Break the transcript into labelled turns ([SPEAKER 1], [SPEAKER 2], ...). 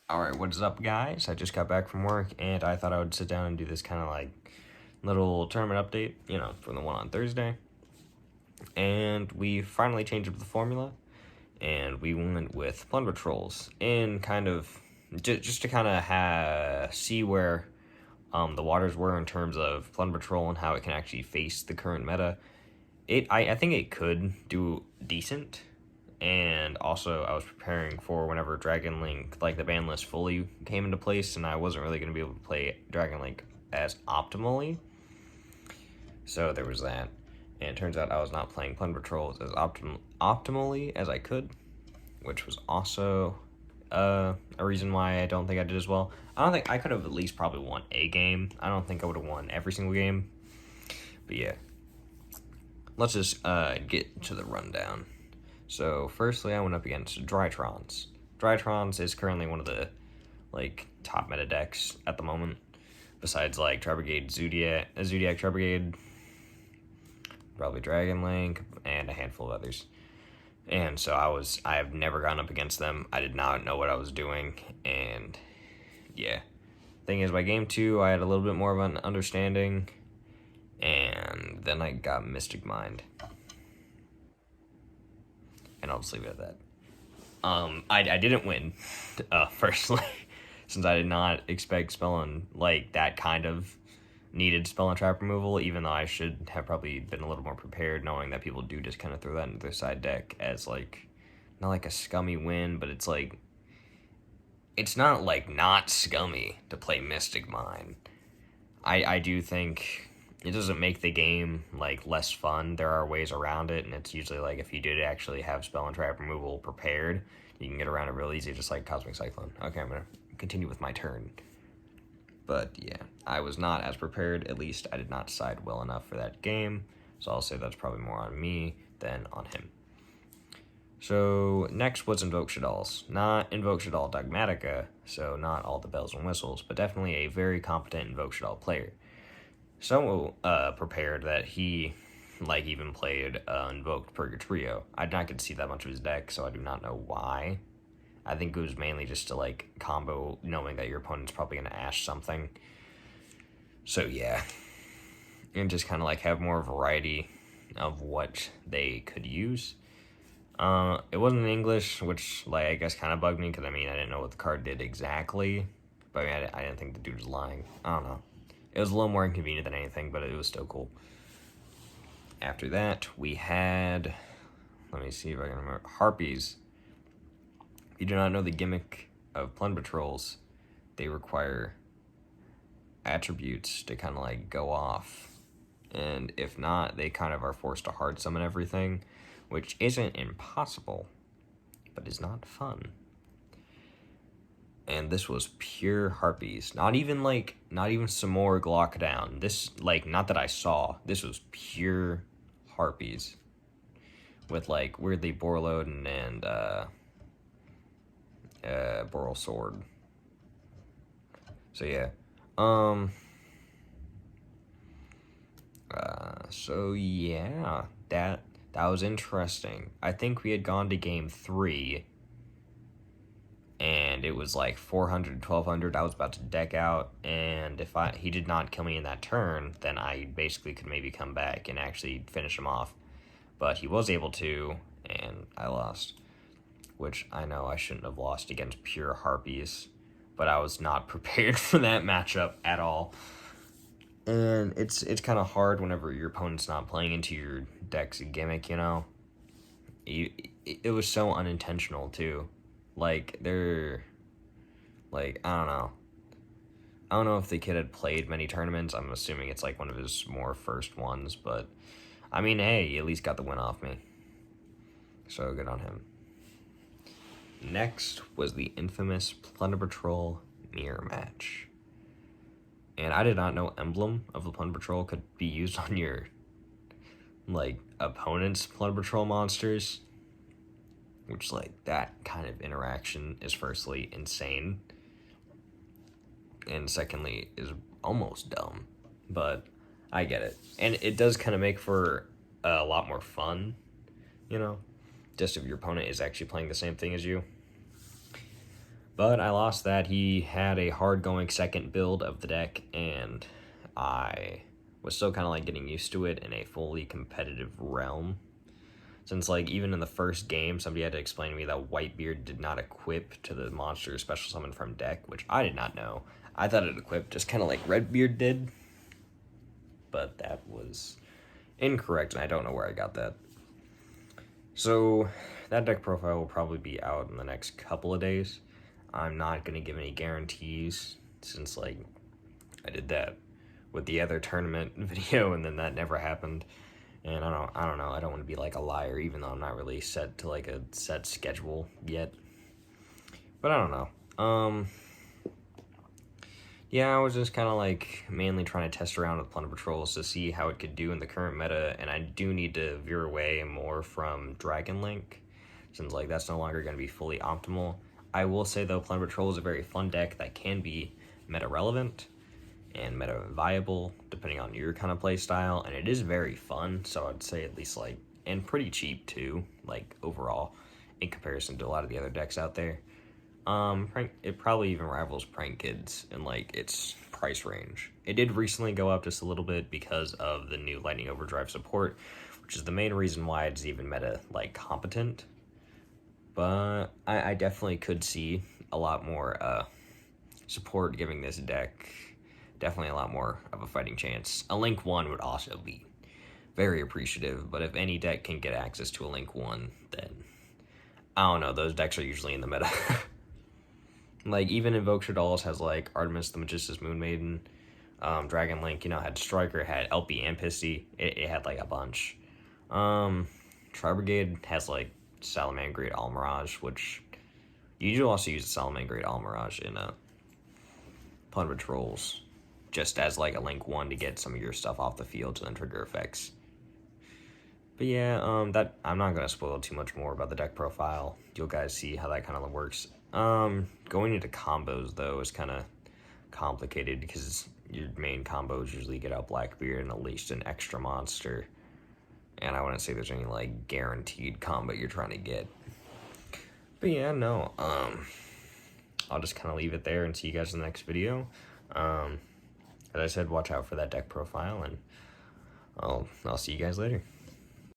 [SPEAKER 1] Alright, what's up, guys? I just got back from work, and I thought I would sit down and do this kind of like little tournament update, from the one on Thursday. And we finally changed up the formula, and we went with Plunder Trolls, and kind of just to kind of see where the waters were in terms of Plunder Patrol and how it can actually face the current meta. I think it could do decent, and also I was preparing for whenever Dragon Link, like the ban list fully came into place, and I wasn't really going to be able to play Dragon Link as optimally. So there was that, and it turns out I was not playing Plunder Patrols as optimally as I could, which was also a reason why I don't think I did as well. I don't think I could have at least probably won a game. I don't think I would have won every single game, but yeah. Let's just get to the rundown. So firstly, I went up against Drytrons. Drytrons is currently one of the top meta decks at the moment. Besides Tri Brigade, Zodiac Tri Brigade, probably Dragon Link, and a handful of others. And so I have never gone up against them. I did not know what I was doing, and yeah. Thing is, by game 2, I had a little bit more of an understanding, and then I got Mystic Mind. And I'll just leave it at that. I didn't win, personally, since I did not expect spelling that kind of needed spell and trap removal, even though I should have probably been a little more prepared, knowing that people do just kind of throw that into their side deck as not like a scummy win, but it's it's not not scummy to play Mystic Mine. I do think it doesn't make the game less fun. There are ways around it, and it's usually if you did actually have spell and trap removal prepared, you can get around it real easy, just like Cosmic Cyclone. Okay, I'm gonna continue with my turn. But yeah, I was not as prepared. At least I did not decide well enough for that game, so I'll say that's probably more on me than on him. So next was Invoke Shaddolls. Not Invoke Shaddol Dogmatica, so not all the bells and whistles, but definitely a very competent Invoke Shaddol player. So prepared that he even played Invoked Purgatrio. I did not get to see that much of his deck, so I do not know why. I think it was mainly just to combo, knowing that your opponent's probably gonna ash something. So yeah, and just kind of have more variety of what they could use. It wasn't in English, which I guess kind of bugged me, because I didn't know what the card did exactly. But I didn't think the dude was lying. I don't know. It was a little more inconvenient than anything, but it was still cool. After that, we had, let me see if I can remember, Harpies. If you do not know the gimmick of Plunder Patrols, they require attributes to kind of go off. And if not, they kind of are forced to hard summon everything, which isn't impossible, but is not fun. And this was pure Harpies. Not even some more Glock down. This, not that I saw. This was pure Harpies. With, weirdly Borlode and Boral Sword. So, yeah. So, yeah. That was interesting. I think we had gone to game 3, and it was 400, 1200. I was about to deck out, and if he did not kill me in that turn, then I basically could maybe come back and actually finish him off. But he was able to, and I lost. Which I know I shouldn't have lost against pure Harpies, but I was not prepared for that matchup at all. And it's kind of hard whenever your opponent's not playing into your deck's gimmick, It was so unintentional, too. I don't know. I don't know if the kid had played many tournaments. I'm assuming it's one of his more first ones, but hey, he at least got the win off me. So good on him. Next was the infamous Plunder Patrol mirror match. And I did not know Emblem of the Plunder Patrol could be used on your opponent's Plunder Patrol monsters. Which that kind of interaction is firstly insane. And secondly is almost dumb. But I get it. And it does kind of make for a lot more fun, just if your opponent is actually playing the same thing as you. But I lost that. He had a hard-going second build of the deck, and I was still kind of like getting used to it in a fully competitive realm. Since like even in the first game, somebody had to explain to me that Whitebeard did not equip to the monster special summon from deck, which I did not know. I thought it equipped just kind of like Redbeard did, but that was incorrect, and I don't know where I got that. So that deck profile will probably be out in the next couple of days. I'm not going to give any guarantees since like I did that with the other tournament video and then that never happened. And I don't know. I don't want to be like a liar even though I'm not really set to like a set schedule yet. But I don't know. Yeah, I was just kind of like mainly trying to test around with Plunder Patrols to see how it could do in the current meta, and I do need to veer away more from Dragon Link, since like that's no longer going to be fully optimal. I will say though, Plunder Patrol is a very fun deck that can be meta relevant and meta viable depending on your kind of play style, and it is very fun. So I'd say at least like, and pretty cheap too, like overall in comparison to a lot of the other decks out there. It probably even rivals Prank Kids in like its price range. It did recently go up just a little bit because of the new Lightning Overdrive support, which is the main reason why it's even meta like competent. But I definitely could see a lot more support giving this deck definitely a lot more of a fighting chance. A Link 1 would also be very appreciative, but if any deck can get access to a Link 1, then I don't know, those decks are usually in the meta. Like, even Invoke Shaddoll's has, like, Artemis the Magistus Moon Maiden, Dragon Link, you know, had Striker, had LP and Pissy. It had, like, a bunch. Tri-Brigade has, like, Salamangreat Almirage, which you do also use the Salamangreat Almirage in Plunder Patrols, just as, like, a Link 1 to get some of your stuff off the field to then trigger effects. But yeah, that I'm not gonna spoil too much more about the deck profile. You'll guys see how that kind of works. Going into combos though is kind of complicated because your main combos usually get out Blackbeard and at least an extra monster. And I wouldn't say there's any like guaranteed combo you're trying to get. But yeah, no. I'll just kind of leave it there and see you guys in the next video. As I said, watch out for that deck profile, and I'll see you guys later.